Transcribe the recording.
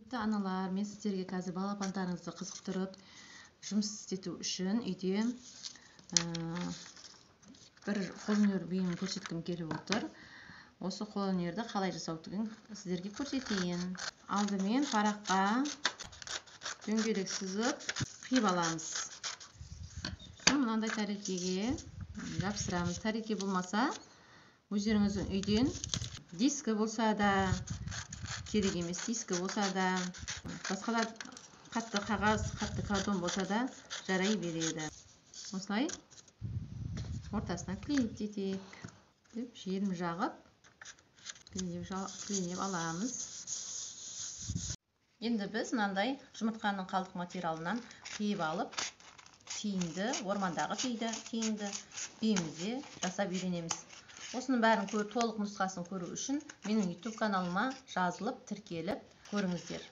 Құрметті аналар, мен сіздерге қазір балапандарыңызды қызықтырып жұмыс істету үшін үйде бір қолөнер бұйымын көрсеткім келіп отыр. Осы қолөнерді қалай жасаудығын сіздерге көрсетейін. Алдымен параққа дөңгелек сызып қиып аламыз. Мынандай тәрелкеге жапсырамыз. Тәрелке болмаса, өздеріңіздің үйден диски болса да, керек емес диски болса да, басқалар қатты қағаз, қатты картон болса да жарай береді. Осылай ортасына клейтетек деп жерін жағып клейлеп аламыз. Енді біз мынандай жұмыртқаның қалдық материалынан қиып алып, тиімді, ормандағы тиімді үйімізде жасап үйренеміз. Осының бәрін толық нұсқасын көру үшін менің YouTube каналыма жазылып, тіркеліп көріңіздер.